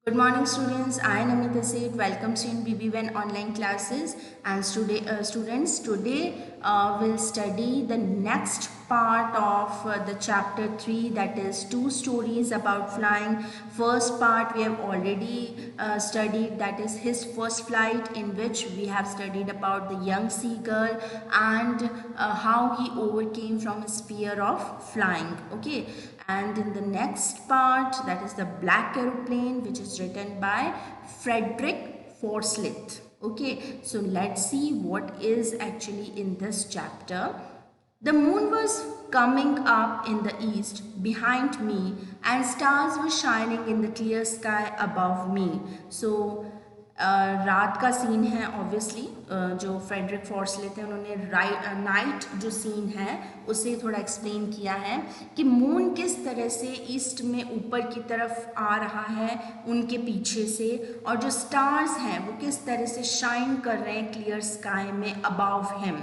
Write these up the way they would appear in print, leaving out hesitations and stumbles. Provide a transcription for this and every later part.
Good morning, students. I am Namita Seth. Welcome to in BB1 online classes. And today we'll study the next part of the chapter 3, that is two stories about flying. First part we have already studied, that is his first flight, in which we have studied about the young seagull and how he overcame from his fear of flying. Okay, and in the next part, that is the black aeroplane, which is written by Frederick Forsyth. Okay, so let's see what is actually in this chapter. The moon was coming up in the east behind me, and stars were shining in the clear sky above me. So रात का scene है obviously, जो Frederick फॉर्सलेथ है उन्होंने night जो scene है उसे थोड़ा एक्सप्लेन किया है कि मून किस तरह से ईस्ट में ऊपर की तरफ आ रहा है उनके पीछे से, और जो स्टार्स हैं वो किस तरह से शाइन कर रहे हैं क्लियर स्काई में above him.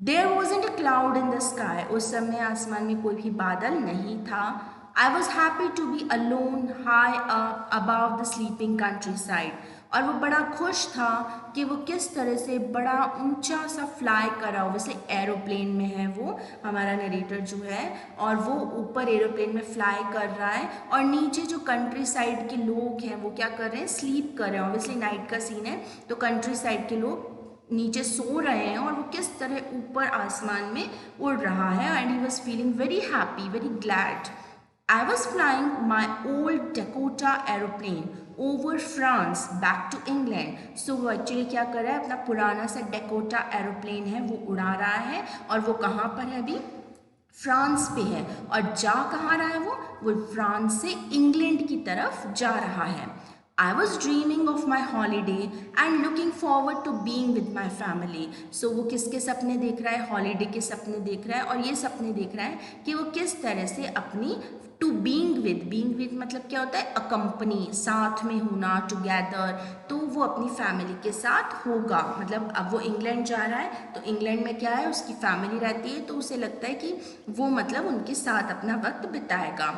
There wasn't a cloud in the sky, उस समय आसमान में कोई भी बादल नहीं था. I was happy to be alone high up above the sleeping countryside. और वो बड़ा खुश था कि वो किस तरह से बड़ा ऊंचा सा फ्लाई कर रहा हो. वैसे एरोप्लेन में है वो हमारा नरेटर जो है, और वो ऊपर एरोप्लेन में फ्लाई कर रहा है, और नीचे जो कंट्री साइड के लोग हैं वो क्या कर रहे हैं, स्लीप कर रहे हैं. ऑब्वियसली नाइट का सीन है तो कंट्री साइड के लोग नीचे सो रहे हैं, और वो किस तरह ऊपर आसमान में उड़ रहा है. And he was feeling very happy, very glad. I was flying my old Dakota aeroplane over France back to England. So वो एक्चुअली क्या कर रहा है, अपना पुराना सा डेकोटा एरोप्लेन है वो उड़ा रहा है, और वो कहाँ पर है अभी, फ्रांस पे है. और जा कहाँ रहा है वो फ्रांस से इंग्लैंड की तरफ जा रहा है. I was dreaming of my holiday and looking forward to being with my family. So वो किसके सपने देख रहा है, हॉलीडे के सपने देख रहा है, और ये सपने देख रहा है कि वो किस तरह से अपनी टू बीइंग विद मतलब क्या होता है, अकम्पनी, साथ में होना, टुगेदर. तो वो अपनी फैमिली के साथ होगा. मतलब अब वो इंग्लैंड जा रहा है तो इंग्लैंड में क्या है, उसकी फैमिली रहती है, तो उसे लगता है कि वो मतलब उनके साथ अपना वक्त बिताएगा.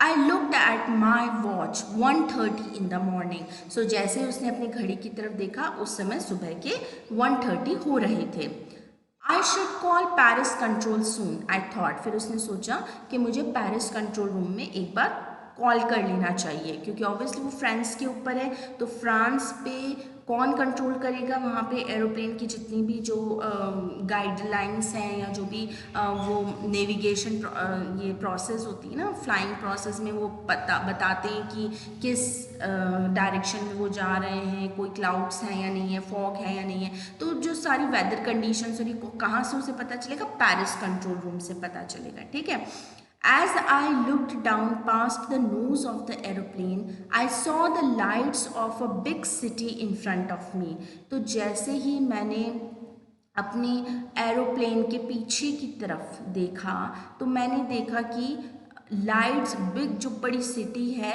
I looked at my watch 1:30 in the morning. So जैसे उसने अपनी घड़ी की तरफ देखा उस समय सुबह के 1:30 हो रहे थे. I should call Paris control soon, I thought. फिर उसने सोचा कि मुझे पेरिस कंट्रोल रूम में एक बार कॉल कर लेना चाहिए, क्योंकि ऑब्वियसली वो फ्रांस के ऊपर है, तो फ्रांस पे कौन कंट्रोल करेगा, वहाँ पे एरोप्लेन की जितनी भी जो गाइडलाइंस हैं या जो भी वो नेविगेशन ये प्रोसेस होती है ना, फ्लाइंग प्रोसेस में वो बताते हैं कि किस डायरेक्शन में वो जा रहे हैं, कोई क्लाउड्स हैं या नहीं है, फॉग है या नहीं है. तो जो सारी वेदर कंडीशंस और कहाँ से उसे पता चलेगा, पेरिस कंट्रोल रूम से पता चलेगा. ठीक है. As I looked down past the nose of the aeroplane, I saw the lights of a big city in front of me. तो जैसे ही मैंने अपनी एरोप्लेन के पीछे की तरफ देखा तो मैंने देखा कि लाइट्स, बिग जो बड़ी सिटी है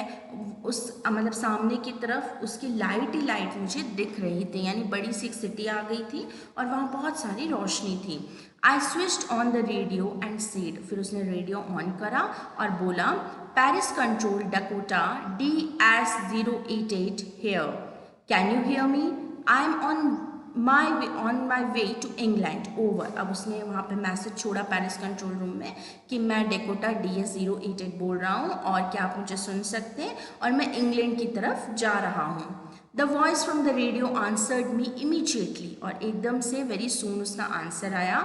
उस मतलब सामने की तरफ उसकी लाइट ही लाइट मुझे दिख रही थी, यानी बड़ी सी एक सिटी आ गई थी और वहाँ बहुत सारी रोशनी थी. I switched on the radio and said, फिर उसने रेडियो ऑन करा और बोला, Paris control Dakota DS088 here, can you hear me, I am on my way to England, over. अब उसने वहाँ पे मैसेज छोड़ा पेरिस कंट्रोल रूम में कि मैं डेकोटा DS088 बोल रहा हूँ और क्या आप मुझे सुन सकते हैं, और मैं इंग्लैंड की तरफ जा रहा हूँ. The voice from the radio answered me immediately, और एकदम से वेरी सून उसका आंसर आया,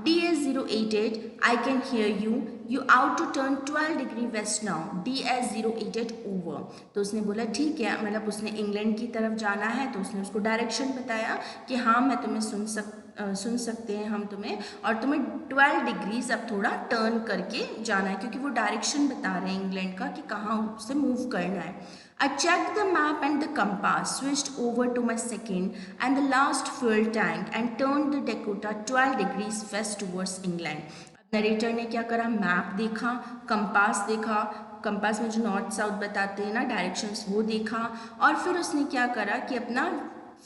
DS088 I can hear you, you ought to turn 12 degree west now, DS088 over. तो उसने बोला ठीक है, मतलब उसने इंग्लैंड की तरफ जाना है, तो उसने उसको डायरेक्शन बताया कि हाँ मैं तुम्हें सुन सकते हैं हम तुम्हें, और तुम्हें 12 डिग्रीज अब थोड़ा टर्न करके जाना है, क्योंकि वो डायरेक्शन बता रहे हैं इंग्लैंड का कि कहाँ से मूव करना है. I checked the map and the compass, switched over to my second and the last fuel tank and turned the Dakota 12 degrees west towards England. अब नरेटर ने क्या करा, मैप देखा, कंपास देखा, कंपास में जो नॉर्थ साउथ बताते हैं ना डायरेक्शंस, वो देखा, और फिर उसने क्या करा कि अपना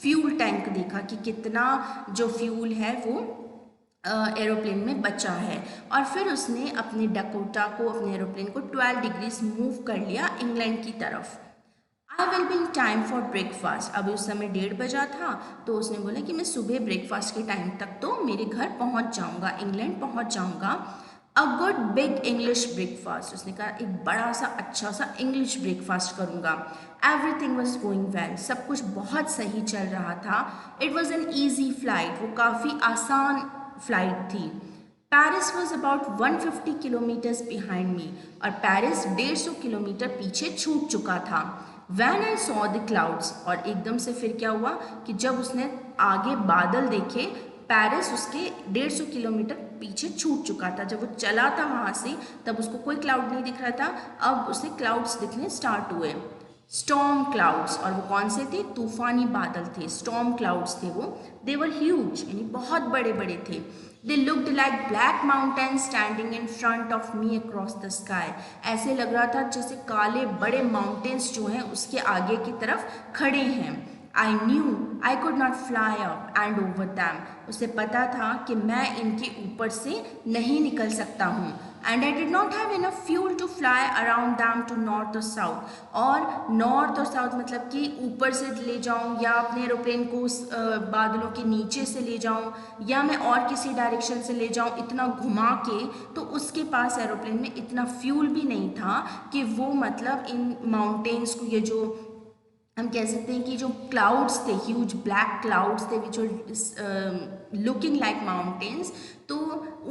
फ्यूल टैंक देखा कि कितना जो फ्यूल है वो एरोप्लेन में बचा है, और फिर उसने अपने डकोटा को, अपने एरोप्लेन को 12 डिग्रीज मूव कर लिया इंग्लैंड की तरफ. I will be in time for breakfast. अभी उस समय 1:30 था, तो उसने बोला कि मैं सुबह ब्रेकफास्ट के टाइम तक तो मेरे घर पहुंच जाऊंगा, इंग्लैंड पहुंच जाऊंगा। A good big English breakfast, उसने कहा एक बड़ा सा अच्छा सा इंग्लिश ब्रेकफास्ट करूंगा। एवरीथिंग वॉज गोइंग वेल, सब कुछ बहुत सही चल रहा था। It was an easy flight, वो काफ़ी आसान फ्लाइट थी। Paris was about 150 kilometres behind me, और पेरिस 150 किलोमीटर पीछे छूट चुका था। When I saw the clouds, और एकदम से फिर क्या हुआ कि जब उसने आगे बादल देखे, पेरिस उसके 150 किलोमीटर पीछे छूट चुका था। जब वो चला था वहाँ से, तब उसको कोई क्लाउड नहीं दिख रहा था, अब उसे क्लाउड्स दिखने स्टार्ट हुए। स्टॉर्म क्लाउड्स, और वो कौन से थे? तूफानी बादल थे, स्टॉर्म क्लाउड्स थे वो। दे वर ह्यूज, यानी बहुत बड़े बड़े थे। They looked like black mountain standing in front of me across the sky. ऐसे लग रहा था जैसे काले बड़े माउंटेन्स जो हैं उसके आगे की तरफ खड़े हैं। I knew I could not fly up and over them, उसे पता था कि मैं इनके ऊपर से नहीं निकल सकता हूँ। And I did not have enough fuel to fly around them to north और साउथ। और नॉर्थ और साउथ मतलब कि ऊपर से ले जाऊँ, या अपने एरोप्लेन को उस बादलों के नीचे से ले जाऊँ, या मैं और किसी डायरेक्शन से ले जाऊँ इतना घुमा के, तो उसके पास एरोप्लेन में इतना फ्यूल भी नहीं था कि वो मतलब इन माउंटेन्स को, ये जो हम कह सकते हैं कि जो क्लाउड्स थे, ह्यूज ब्लैक क्लाउड्स थे विच लुकिंग लाइक माउंटेन्स, तो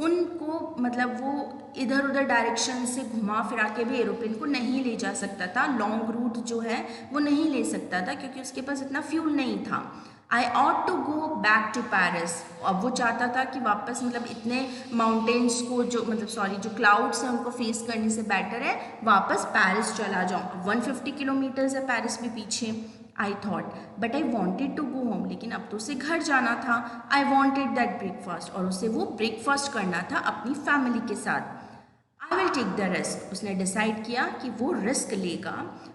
उनको मतलब वो इधर उधर डायरेक्शन से घुमा फिरा के भी एरोप्लेन को नहीं ले जा सकता था। लॉन्ग रूट जो है वो नहीं ले सकता था क्योंकि उसके पास इतना फ्यूल नहीं था। I ought to go back to Paris, अब वो चाहता था कि वापस मतलब इतने माउंटेन्स को जो मतलब सॉरी जो क्लाउड्स हैं उनको फेस करने से बेटर है वापस पेरिस चला जाऊँ। 150 किलोमीटर्स है पेरिस भी पीछे। I thought but I wanted to go home, लेकिन अब तो उसे घर जाना था। आई वॉन्टेड दैट ब्रेकफास्ट, और उसे वो ब्रेकफास्ट करना था अपनी फैमिली के साथ। I will take the risk, उसने डिसाइड किया कि वो रिस्क लेगा।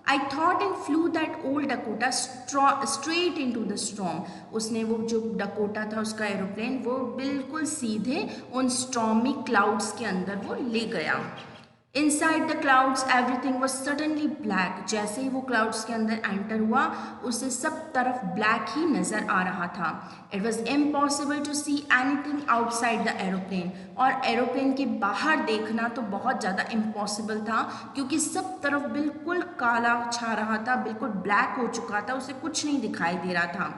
I thought and flew that old Dakota straight into the storm, उसने वो जो डकोटा था उसका एरोप्लेन वो बिल्कुल सीधे उन स्टॉर्मी क्लाउड्स के अंदर वो ले गया। Inside the clouds everything was suddenly black, जैसे ही वो क्लाउड्स के अंदर एंटर हुआ उसे सब तरफ ब्लैक ही नजर आ रहा था। It was impossible to see anything outside the aeroplane, और एरोप्लेन के बाहर देखना तो बहुत ज़्यादा इम्पॉसिबल था क्योंकि सब तरफ बिल्कुल काला छा रहा था, बिल्कुल ब्लैक हो चुका था, उसे कुछ नहीं दिखाई दे रहा था।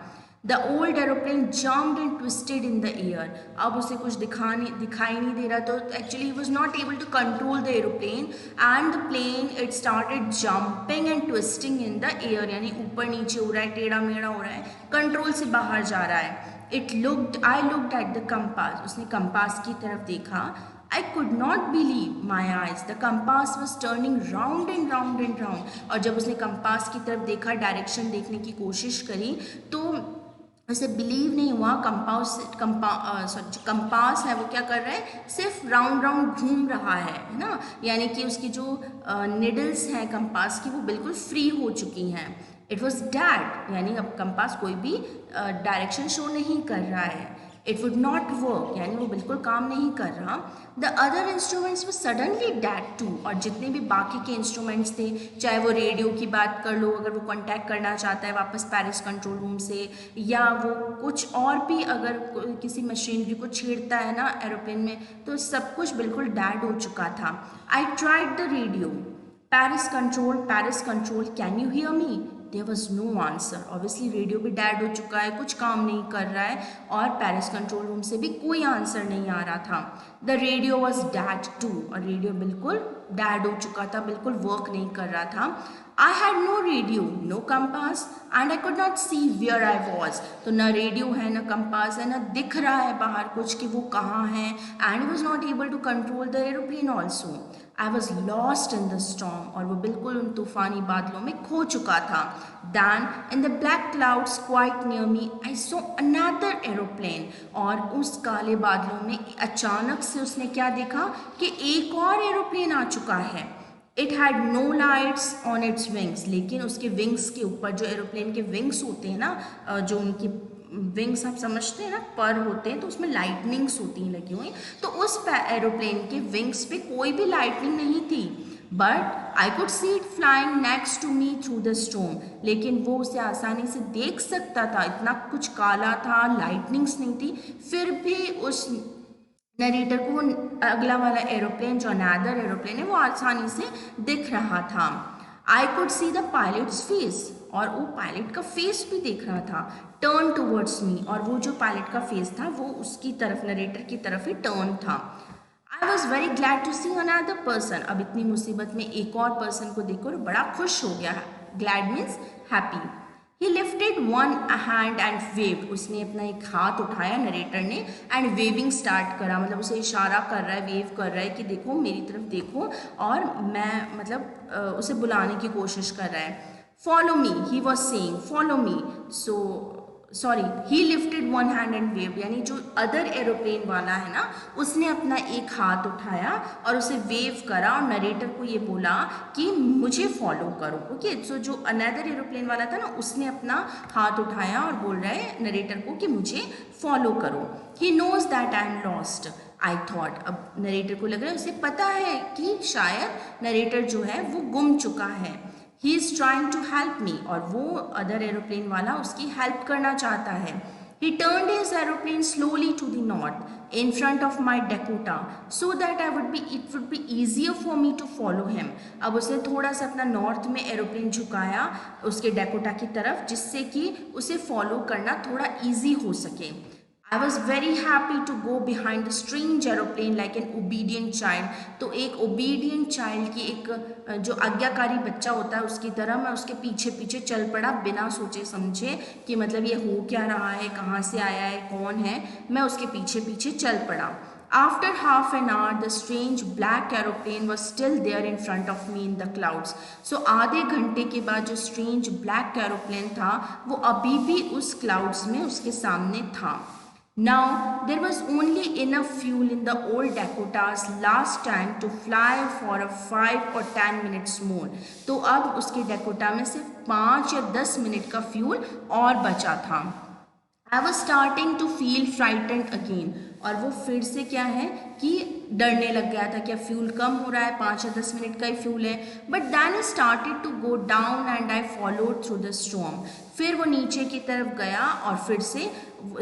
The old aeroplane jumped and twisted in the air, अब उसे कुछ दिखाई नहीं दे रहा, तो actually he was not able to control the aeroplane and the plane it started jumping and twisting in the air, यानी ऊपर नीचे हो रहा है, टेढ़ा मेढ़ा हो रहा है, कंट्रोल से बाहर जा रहा है। I looked at the compass, उसने कंपास की तरफ देखा। I could not believe my eyes. The compass was turning round and round and round. और जब उसने कंपास की तरफ देखा, डायरेक्शन देखने की कोशिश करी, तो उसे बिलीव नहीं हुआ। कंपास है वो क्या कर रहा है, सिर्फ राउंड राउंड घूम रहा है ना, यानी कि उसकी जो निडल्स हैं कंपास की वो बिल्कुल फ्री हो चुकी हैं। इट वॉज डेड, यानी अब कंपास कोई भी डायरेक्शन शो नहीं कर रहा है। इट वुड नॉट वर्क, यानी वो बिल्कुल काम नहीं कर रहा। द अदर इंस्ट्रूमेंट्स वो सडनली डेड टू, और जितने भी बाकी के इंस्ट्रूमेंट्स थे, चाहे वो रेडियो की बात कर लो, अगर वो कांटेक्ट करना चाहता है वापस पेरिस कंट्रोल रूम से, या वो कुछ और भी अगर किसी मशीनरी को छेड़ता है ना एरोप्लेन में, तो सब कुछ बिल्कुल डेड हो चुका था। I tried the radio, Paris control, can you hear me? There was no answer. Obviously radio भी डेड हो चुका है, कुछ काम नहीं कर रहा है, और पेरिस कंट्रोल रूम से भी कोई आंसर नहीं आ रहा था। The radio was dead too, और रेडियो बिल्कुल डेड हो चुका था, बिल्कुल वर्क नहीं कर रहा था। I had no radio, no compass, and I could not see where I was, तो न रेडियो है, न कंपास है, न दिख रहा है बाहर कुछ कि वो कहाँ है, and was not able to control the aeroplane also. I was lost in the storm, और वो बिल्कुल उन तूफानी बादलों में खो चुका था। Then in the black clouds quite near me I saw another aeroplane, और उस काले बादलों में अचानक से उसने क्या देखा कि एक और एरोप्लेन आ चुका है। It had no lights on its wings, लेकिन उसके विंग्स के ऊपर, जो एरोप्लेन के विंग्स होते हैं ना, जो उनकी विंग्स आप समझते हैं ना, पर होते हैं, तो उसमें लाइटनिंग्स होती हैं लगी हुई, तो उस एरोप्लेन के विंग्स पे कोई भी लाइटनिंग नहीं थी। But I could see it flying next to me through the storm, लेकिन वो उसे आसानी से देख सकता था, इतना कुछ काला था, लाइटनिंग्स नहीं थी, फिर भी उस नरेटर को वो अगला वाला एरोप्लेन जो अनदर एरोप्लेन है वो आसानी से दिख रहा था। आई could see the pilots face, और वो पायलट का फेस भी देख रहा था, टर्न टूवर्ड्स मी, और वो जो पायलट का फेस था वो उसकी तरफ, नरेटर की तरफ ही टर्न था। I was very glad to see another person, अब इतनी मुसीबत में एक और पर्सन को देखकर बड़ा खुश हो गया। Glad means happy. He lifted one hand and waived, उसने अपना एक हाथ उठाया नरेटर ने, एंड वेविंग स्टार्ट करा, मतलब उसे इशारा कर रहा है, वेव कर रहा है कि देखो मेरी तरफ देखो, और मैं मतलब उसे बुलाने की कोशिश कर रहा है। Follow me, he was saying follow me, so sorry, he lifted one hand and wave, यानी जो अदर एरोप्लेन वाला है ना उसने अपना एक हाथ उठाया और उसे वेव करा और नरेटर को ये बोला कि मुझे फॉलो करो। ओके, सो जो अनदर एरोप्लेन वाला था ना उसने अपना हाथ उठाया और बोल रहा है नरेटर को कि मुझे फॉलो करो। He knows that I am lost, I thought, अब नरेटर को लग रहा है उसे पता है कि शायद नरेटर जो है वो गुम चुका है। He is trying to help me, और वो अदर एरोप्लेन वाला उसकी हेल्प करना चाहता है। He turned his aeroplane slowly to the north in front of my Dakota so that it would be easier for me to follow him, अब उसने थोड़ा सा अपना नॉर्थ में एरोप्लेन झुकाया उसके डेकोटा की तरफ, जिससे कि उसे फॉलो करना थोड़ा ईजी हो सके। I was very happy to go behind the strange aeroplane like an obedient child. तो एक obedient child की एक जो आज्ञाकारी बच्चा होता है उसकी तरह मैं उसके पीछे पीछे चल पड़ा, बिना सोचे समझे कि मतलब ये हो क्या रहा है, कहाँ से आया है, कौन है, मैं उसके पीछे पीछे चल पड़ा। After half an hour, the strange black aeroplane was still there in front of me in the clouds. So आधे घंटे के बाद जो strange black aeroplane था वो अभी भी उस clouds में उसके सामने था। Now there was only enough fuel in the old Dakota's last tank to fly for a 5 or 10 minutes more. तो अब उसके डेकोटा में सिर्फ 5 या 10 मिनट का फ्यूल और बचा था। I was starting to feel frightened again. और वो फिर से क्या है कि डरने लग गया था, क्या फ्यूल कम हो रहा है, 5 या 10 मिनट का ही फ्यूल है। But then he started to go down and I followed through the storm, फिर वो नीचे की तरफ गया और फिर से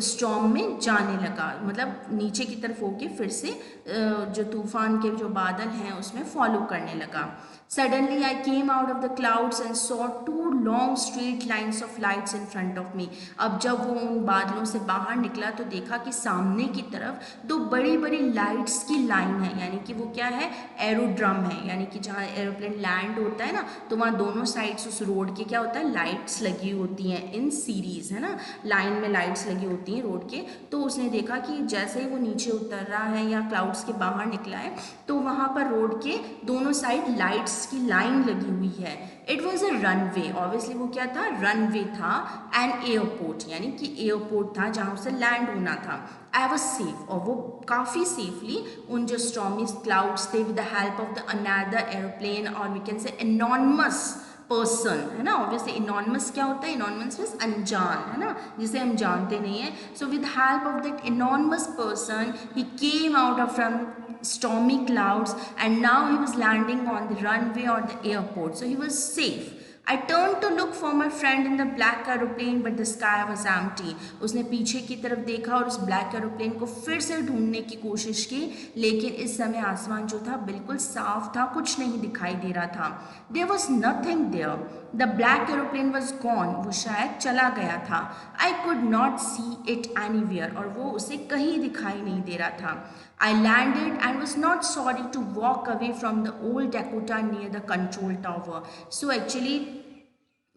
स्टॉर्म में जाने लगा, मतलब नीचे की तरफ होके फिर से जो तूफान के जो बादल हैं उसमें फॉलो करने लगा। Suddenly I came out of the clouds and saw two long straight lines of lights in front of me. अब जब वो उन बादलों से बाहर निकला तो देखा कि सामने की तरफ दो बड़ी बड़ी लाइट्स की लाइन है, यानी कि वो क्या है, एरोड्रम है, यानी कि जहाँ एरोप्लेन लैंड होता है ना तो वहाँ दोनों साइड्स उस रोड के क्या होता है, लाइट्स लगी होती हैं इन सीरीज, है ना, लाइन में लाइट्स लगी होती हैं रोड के। तो उसने देखा कि जैसे ही वो नीचे उतर रहा है या क्लाउड्स के बाहर निकला है तो वहाँ पर रोड के दोनों साइड लाइट्स की लाइन लगी हुई है। It was a runway, obviously वो क्या था, रनवे था, एन एयरपोर्ट, यानी कि एयरपोर्ट था जहाँ उसे लैंड होना था। आई वॉज सेफ, और वो काफ़ी सेफली उन जो स्टॉर्मी क्लाउड्स थे with the help of the another aeroplane, और we can say enormous person, है ना, ऑब्वियसली इनॉर्मस क्या होता है, इनॉर्मस मीन्स अनजान, है ना, जिसे हम जानते नहीं हैं। So with help of that enormous person he came out of from stormy clouds and now he was landing on the runway or the airport, so he was safe. I turned to look for my friend in the black aeroplane but the sky was empty. उसने पीछे की तरफ देखा और उस black aeroplane को फिर से ढूंढने की कोशिश की, लेकिन इस समय आसमान जो था बिल्कुल साफ था, कुछ नहीं दिखाई दे रहा था। There was nothing there. The black aeroplane was gone. वो शायद चला गया था। I could not see it anywhere. और वो उसे कहीं दिखाई नहीं दे रहा था। I landed and was not sorry to walk away from the old Dakota near the control tower. So actually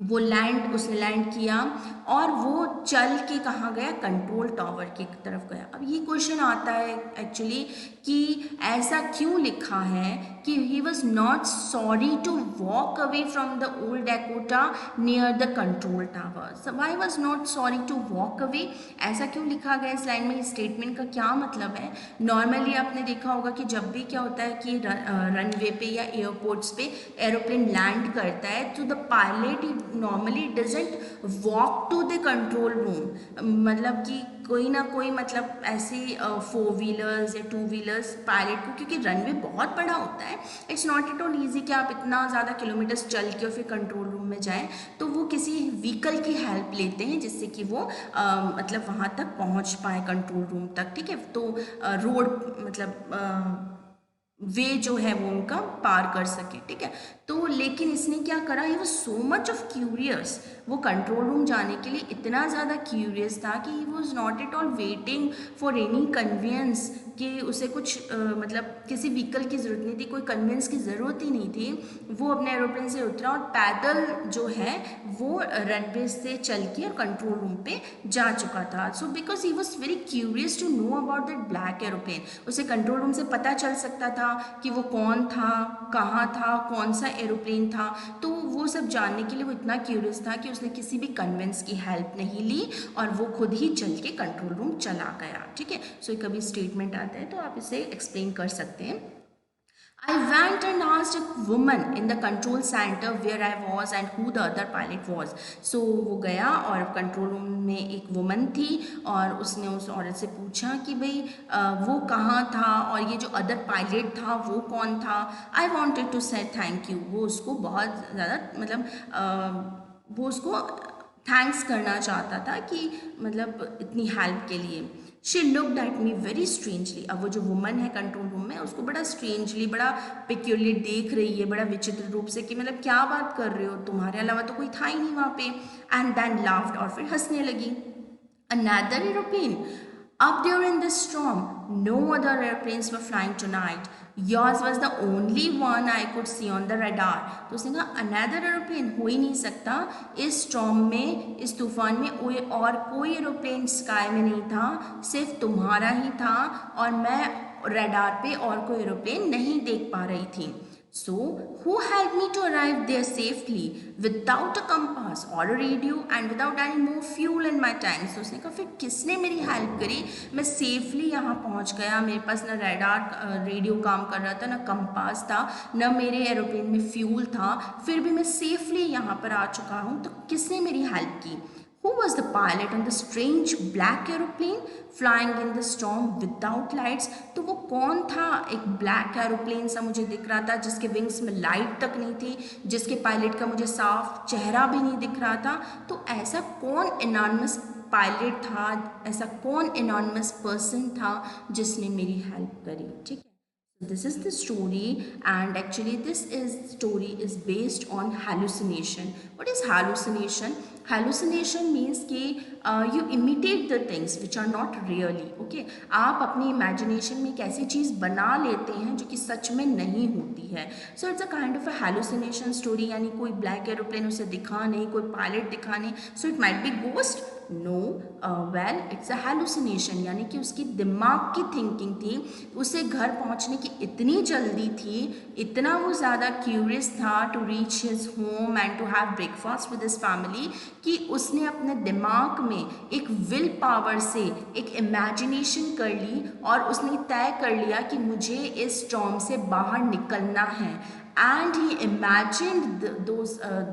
वो उसने लैंड किया और वो चल के कहाँ गया, कंट्रोल टावर की तरफ गया। अब ये क्वेश्चन आता है एक्चुअली कि ऐसा क्यों लिखा है कि he was not sorry to walk away from the old Dakota near the control tower. So why was not sorry to walk away, ऐसा क्यों लिखा गया इस लाइन में, इस स्टेटमेंट का क्या मतलब है। नॉर्मली आपने देखा होगा कि जब भी क्या होता है कि रनवे पे या एयरपोर्ट्स पे एरोप्लेन लैंड करता है तो the pilot normally doesn't walk to the control room, मतलब कि कोई ना कोई मतलब ऐसे 4 व्हीलर्स या 2 व्हीलर्स पायलट को, क्योंकि रनवे बहुत बड़ा होता है, it's not at all easy कि आप इतना ज़्यादा किलोमीटर्स चल के और फिर कंट्रोल रूम में जाएं, तो वो किसी व्हीकल की हेल्प लेते हैं जिससे कि वो मतलब वहाँ तक पहुँच पाए कंट्रोल रूम तक, ठीक है। तो रोड मतलब वे जो है वो उनका पार कर सके, ठीक है। तो लेकिन इसने क्या करा, he was so much of curious, वो कंट्रोल रूम जाने के लिए इतना ज़्यादा क्यूरियस था कि he was not at all waiting for any convenience, कि उसे कुछ मतलब किसी व्हीकल की ज़रूरत नहीं थी, कोई कन्वीनियंस की ज़रूरत ही नहीं थी। वो अपने एरोप्लेन से उतरा और पैदल जो है वो रनवे से चल के और कंट्रोल रूम पे जा चुका था। So because he was very curious to know about that black aeroplane, उसे कंट्रोल रूम से पता चल सकता था कि वो कौन था, कहाँ था, कौन सा एरोप्लेन था। तो वो सब जानने के लिए वो इतना क्यूरियस था कि उसने किसी भी कन्वेंस की हेल्प नहीं ली और वो खुद ही चल के कंट्रोल रूम चला गया, ठीक है। सो कभी स्टेटमेंट आता है तो आप इसे एक्सप्लेन कर सकते हैं। I went and asked a woman in the control center where I was and who the other pilot was. So वो गया और कंट्रोल रूम में एक वुमन थी और उसने उस औरत से पूछा कि भाई वो कहाँ था और ये जो अदर पायलट था वो कौन था। I wanted to say thank you, वो उसको बहुत ज़्यादा मतलब वो उसको थैंक्स करना चाहता था कि मतलब इतनी हेल्प के लिए। She looked at me very strangely, अब वो जो वुमन है कंट्रोल रूम में उसको बड़ा स्ट्रेंजली, बड़ा पिक्यूलियर देख रही है, बड़ा विचित्र रूप से कि मतलब क्या बात कर रहे हो, तुम्हारे अलावा तो कोई था ही नहीं वहाँ पे। एंड देन लाफ्ड, और फिर हंसने लगी। Another aeroplane up there in the storm, no other airplanes were flying tonight. Yours was the only one I could see on the radar. तो उसने कहा अनदर एरोप्लेन हो ही नहीं सकता, इस स्टॉर्म में, इस तूफान में और कोई एरोप्लेन स्काई में नहीं था, सिर्फ तुम्हारा ही था और मैं रडार पे और कोई एरोप्लेन नहीं देख पा रही थी। So, who helped me to arrive there safely without a compass or a radio and without any more fuel in my tank? So, उसने कहा फिर किसने मेरी हेल्प करी, मैं सेफली यहाँ पहुँच गया, मेरे पास ना रेडार रेडियो काम कर रहा था, ना कंपास था, ना मेरे एरोप्लेन में फ्यूल था, फिर भी मैं सेफली यहाँ पर आ चुका हूँ, तो किसने मेरी हेल्प की? Who was the pilot on the strange black aeroplane flying in the storm without lights? तो वो कौन था, एक ब्लैक एरोप्लेन सा मुझे दिख रहा था जिसके विंग्स में लाइट तक नहीं थी, जिसके पायलट का मुझे साफ चेहरा भी नहीं दिख रहा था। तो ऐसा कौन एनॉनिमस पायलट था, ऐसा कौन एनॉनिमस पर्सन था जिसने मेरी हेल्प करी, ठीक है। This is the story, and actually this story is based on hallucination. What is hallucination? Hallucination means कि you imitate the things which are not really. Okay, आप अपनी imagination में एक ऐसी चीज़ बना लेते हैं जो कि सच में नहीं होती है। So it's a kind of a hallucination story, यानी कोई black aeroplane उसे दिखा नहीं, कोई pilot दिखा नहीं, so it might be ghost. No well it's a hallucination, यानी कि उसकी दिमाग की थिंकिंग थी, उसे घर पहुंचने की इतनी जल्दी थी, इतना वो ज़्यादा क्यूरियस था to reach his home and to have breakfast with his family, कि उसने अपने दिमाग में एक विल पावर से एक इमेजिनेशन कर ली और उसने तय कर लिया कि मुझे इस स्टॉर्म से बाहर निकलना है। And he imagined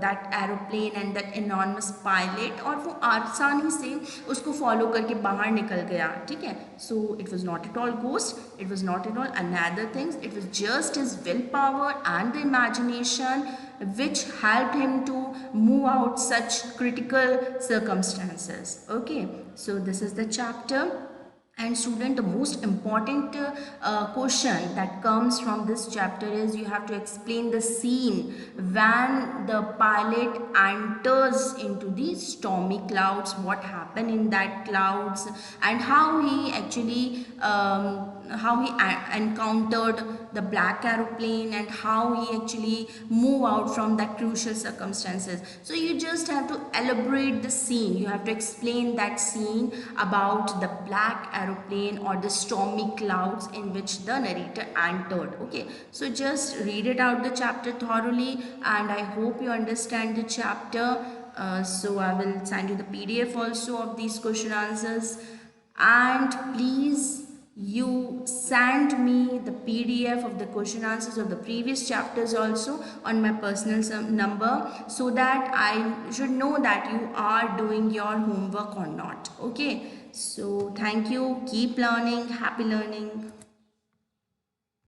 that aeroplane and that enormous pilot, और वो आसानी से उसको फॉलो करके बाहर निकल गया, ठीक है। So it was not at all ghost, it was not at all another things, it was just his willpower and the imagination which helped him to move out such critical circumstances. Okay, so this is the chapter. And student, the most important question that comes from this chapter is you have to explain the scene when the pilot enters into the stormy clouds, what happened in that clouds, and how he actually encountered the black aeroplane and how he actually move out from that crucial circumstances. So you just have to elaborate the scene, you have to explain that scene about the black aeroplane or the stormy clouds in which the narrator entered. Okay, so just read it out the chapter thoroughly, and I hope you understand the chapter. So I will send you the PDF also of these question answers, and please you send me the PDF of the question answers of the previous chapters also on my personal number, so that I should know that you are doing your homework or not. Okay, So thank you. Keep learning. Happy learning.